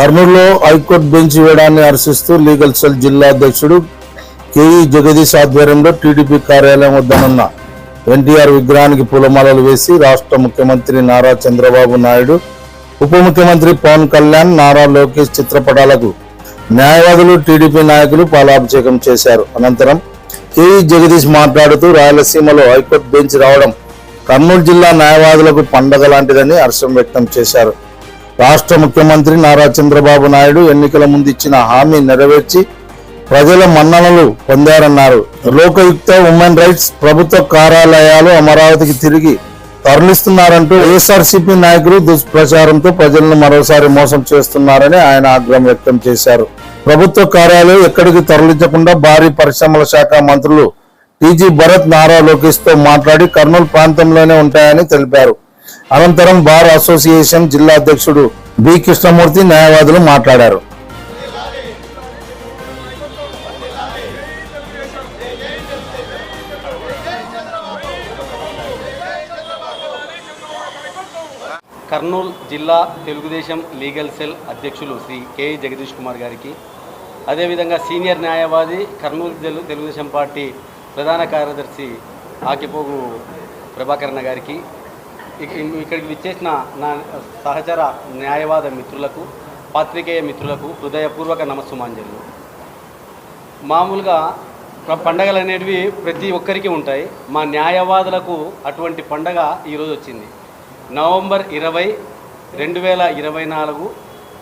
కర్నూలులో high court bench వేయడాన్ని హర్షిస్తూ legal cell జిల్లా అధ్యక్షుడు కేఈ జగదీష్ ఆధ్వర్యంలో టీడీపీ కార్యాలయం వద్దనున్న ఎన్టీఆర్ విగ్రహానికి పూలమాలలు వేసి రాష్ట్ర ముఖ్యమంత్రి నారా చంద్రబాబు నాయుడు, ఉప ముఖ్యమంత్రి పవన్ కళ్యాణ్, నారా లోకేష్ చిత్రపటాలకు న్యాయవాదులు, టీడీపీ నాయకులు పాలాభిషేకం చేశారు. అనంతరం కేఈ జగదీష్ మాట్లాడుతూ రాయలసీమలో హైకోర్టు బెంచ్ రావడం కర్నూలు జిల్లా న్యాయవాదులకు పండగ లాంటిదని హర్షం వ్యక్తం చేశారు. రాష్ట్ర ముఖ్యమంత్రి నారా చంద్రబాబు నాయుడు ఎన్నికల ముందు ఇచ్చిన హామీ నెరవేర్చి ప్రజల మన్ననలు పొందారన్నారు. లోకయుక్త, ఉమెన్ రైట్స్ ప్రభుత్వ కార్యాలయాలు అమరావతికి తిరిగి తరలిస్తున్నారంటూ వైఎస్ఆర్సీపీ నాయకులు దుష్ప్రచారంతో ప్రజలను మరోసారి మోసం చేస్తున్నారని ఆయన ఆగ్రహం వ్యక్తం చేశారు. ప్రభుత్వ కార్యాలయం ఎక్కడికి తరలించకుండా భారీ పరిశ్రమల శాఖ మంత్రులు టీజీ భరత్, నారా లోకేష్ తో మాట్లాడి కర్నూలు ప్రాంతంలోనే ఉంటాయని తెలిపారు. అనంతరం బార్ అసోసియేషన్ జిల్లా అధ్యక్షుడు బి కృష్ణమూర్తి, న్యాయవాదులు మాట్లాడారు. కర్నూలు జిల్లా తెలుగుదేశం లీగల్ సెల్ అధ్యక్షులు శ్రీ కేఈ జగదీష్ కుమార్ గారికి, అదేవిధంగా సీనియర్ న్యాయవాది కర్నూలు తెలుగుదేశం పార్టీ ప్రధాన కార్యదర్శి ఆకిపోగు ప్రభాకరణ గారికి, ఇక్కడికి విచ్చేసిన నా సహచర న్యాయవాద మిత్రులకు, పాత్రికేయ మిత్రులకు హృదయపూర్వక నమస్సుమాంజలు. మామూలుగా పండగలు అనేటివి ప్రతి ఒక్కరికి ఉంటాయి. మా న్యాయవాదులకు అటువంటి పండగ ఈరోజు వచ్చింది. నవంబర్ 20, 2024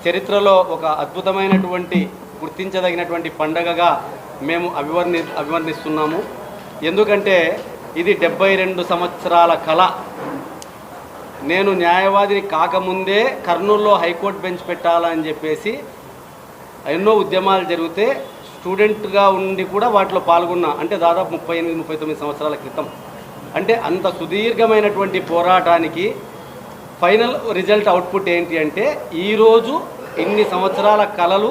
చరిత్రలో ఒక అద్భుతమైనటువంటి గుర్తించదగినటువంటి పండగగా మేము అభివర్ణిస్తున్నాము. ఎందుకంటే ఇది 72 సంవత్సరాల కళ. నేను న్యాయవాదిని కాకముందే కర్నూలులో హైకోర్టు బెంచ్ పెట్టాలని చెప్పేసి ఎన్నో ఉద్యమాలు జరిగితే స్టూడెంట్గా ఉండి కూడా వాటిలో పాల్గొన్నా. అంటే దాదాపు 38-39 సంవత్సరాల క్రితం. అంటే అంత సుదీర్ఘమైనటువంటి పోరాటానికి ఫైనల్ రిజల్ట్ అవుట్పుట్ ఏంటి అంటే ఈరోజు ఇన్ని సంవత్సరాల కళలు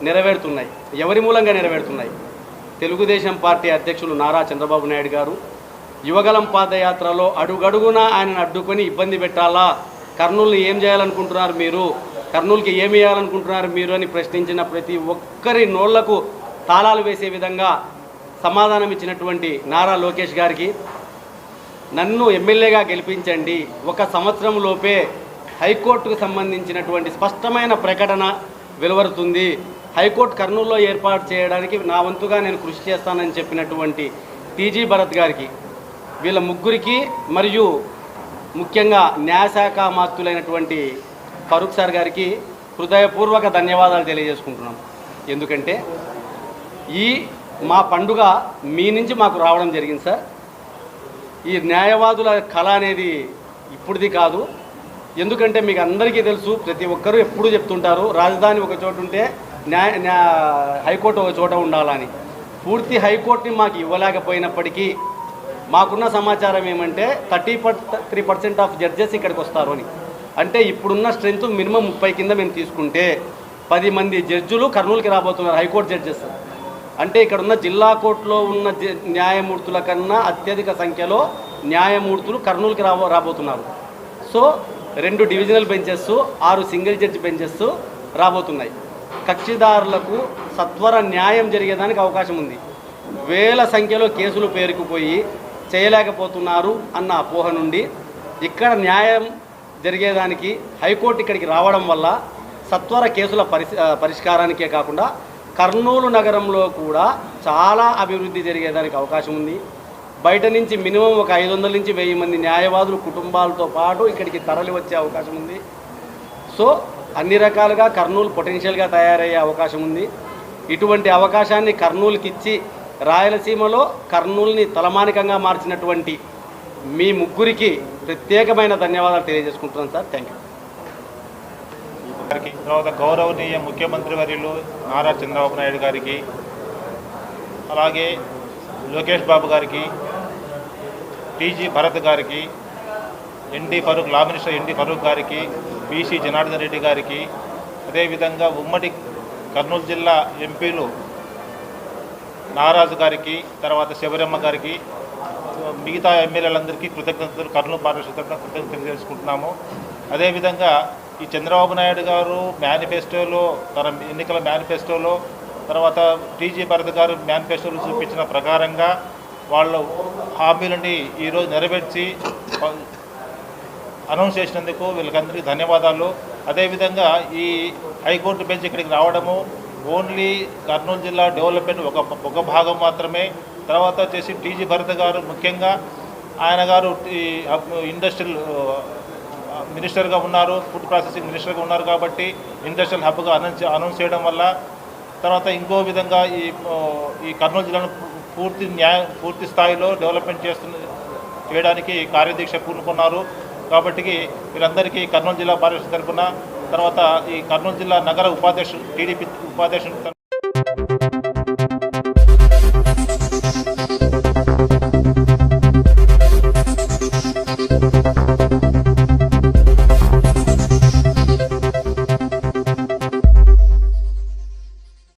నెరవేరుతున్నాయి. ఎవరి మూలంగా నెరవేరుతున్నాయి? తెలుగుదేశం పార్టీ అధ్యక్షులు నారా చంద్రబాబు నాయుడు గారు యువగలం పాదయాత్రలో అడుగడుగునా ఆయనను అడ్డుకొని ఇబ్బంది పెట్టాలా, కర్నూలుని ఏం చేయాలనుకుంటున్నారు మీరు, కర్నూలుకి ఏమి వేయాలనుకుంటున్నారు మీరు అని ప్రశ్నించిన ప్రతి ఒక్కరి నోళ్లకు తాళాలు వేసే విధంగా సమాధానం ఇచ్చినటువంటి నారా లోకేష్ గారికి, నన్ను ఎమ్మెల్యేగా గెలిపించండి, 1 సంవత్సరం లోపే హైకోర్టుకు సంబంధించినటువంటి స్పష్టమైన ప్రకటన వెలువడుతుంది, హైకోర్టు కర్నూలులో ఏర్పాటు చేయడానికి నా వంతుగా నేను కృషి చేస్తానని చెప్పినటువంటి టీజీ భరత్ గారికి, వీళ్ళ ముగ్గురికి, మరియు ముఖ్యంగా న్యాయశాఖ మాత్రులైనటువంటి ఫరూక్ సార్ గారికి హృదయపూర్వక ధన్యవాదాలు తెలియజేసుకుంటున్నాం. ఎందుకంటే ఈ మా పండుగ మీ నుంచి మాకు రావడం జరిగింది సార్. ఈ న్యాయవాదుల కళ అనేది ఇప్పుడుది కాదు. ఎందుకంటే మీకు అందరికీ తెలుసు, ప్రతి ఒక్కరూ ఎప్పుడూ చెప్తుంటారు రాజధాని ఒక చోట ఉంటే హైకోర్టు ఒక చోట ఉండాలని. పూర్తి హైకోర్టుని మాకు ఇవ్వలేకపోయినప్పటికీ మాకున్న సమాచారం ఏమంటే 33% ఆఫ్ జడ్జెస్ ఇక్కడికి వస్తారు అని. అంటే ఇప్పుడున్న స్ట్రెంత్ మినిమం 30 కింద మేము తీసుకుంటే 10 మంది జడ్జులు కర్నూలుకి రాబోతున్నారు, హైకోర్టు జడ్జెస్. అంటే ఇక్కడ ఉన్న జిల్లా కోర్టులో ఉన్న న్యాయమూర్తుల కన్నా అత్యధిక సంఖ్యలో న్యాయమూర్తులు కర్నూలుకి రాబోతున్నారు. So 2 divisional benches, 6 single judge benches రాబోతున్నాయి. కక్షిదారులకు సత్వర న్యాయం జరిగేదానికి అవకాశం ఉంది. వేల సంఖ్యలో కేసులు పేరుకుపోయి చేయలేకపోతున్నారు అన్న అపోహ నుండి ఇక్కడ న్యాయం జరిగేదానికి హైకోర్టు ఇక్కడికి రావడం వల్ల సత్వర కేసుల పరిష్కారానికే కాకుండా కర్నూలు నగరంలో కూడా చాలా అభివృద్ధి జరిగేదానికి అవకాశం ఉంది. బయట నుంచి మినిమం ఒక 500 నుంచి 1000 మంది న్యాయవాదులు కుటుంబాలతో పాటు ఇక్కడికి తరలి వచ్చే అవకాశం ఉంది. సో అన్ని రకాలుగా కర్నూలు పొటెన్షియల్గా తయారయ్యే అవకాశం ఉంది. ఇటువంటి అవకాశాన్ని కర్నూలుకి ఇచ్చి రాయలసీమలో కర్నూలుని తలమానికంగా మార్చినటువంటి మీ ముగ్గురికి ప్రత్యేకమైన ధన్యవాదాలు తెలియజేసుకుంటున్నాను సార్. Thank you. తర్వాత గౌరవనీయ ముఖ్యమంత్రి వర్యులు నారా చంద్రబాబు నాయుడు గారికి, అలాగే లోకేష్ బాబు గారికి, టీజీ భరత్ గారికి, లా మినిస్టర్ ఎన్డీ ఫరూక్ గారికి, బీసీ జనార్దన్ రెడ్డి గారికి, అదేవిధంగా ఉమ్మడి కర్నూలు జిల్లా ఎంపీలు నారాజు గారికి, తర్వాత శబరమ్మ గారికి, మిగతా ఎమ్మెల్యేలందరికీ కృతజ్ఞతలు, కర్నూలు పార్లమెంట్ తరఫున కృతజ్ఞతలు తెలియజేసుకుంటున్నాము. అదేవిధంగా ఈ చంద్రబాబు నాయుడు గారు మేనిఫెస్టోలో, తన ఎన్నికల మేనిఫెస్టోలో, తర్వాత టీజీ భరత్ గారు మేనిఫెస్టోలో చూపించిన ప్రకారంగా వాళ్ళ హామీలని ఈరోజు నెరవేర్చి అనౌన్స్ చేసినందుకు వీళ్ళకందరికీ ధన్యవాదాలు. అదేవిధంగా ఈ హైకోర్టు బెంచ్ ఇక్కడికి రావడము ఓన్లీ కర్నూలు జిల్లా డెవలప్మెంట్ ఒక భాగం మాత్రమే. తర్వాత వచ్చేసి టీజీ భరత్ గారు, ముఖ్యంగా ఆయన గారు ఈ ఇండస్ట్రియల్ మినిస్టర్గా ఉన్నారు, ఫుడ్ ప్రాసెసింగ్ మినిస్టర్గా ఉన్నారు కాబట్టి ఇండస్ట్రియల్ హబ్గా అనౌన్స్ చేయడం వల్ల, తర్వాత ఇంకో విధంగా ఈ కర్నూలు జిల్లాను పూర్తి స్థాయిలో డెవలప్మెంట్ చేయడానికి కార్యదీక్ష పూనుకున్నారు. కాబట్టి వీరందరికీ కర్నూలు జిల్లా పార్టీ తరఫున, తర్వాత ఈ కర్నూలు జిల్లా నగర ఉపాధ్యక్షుడు టీడీపీ ఉపాధ్యక్షుడు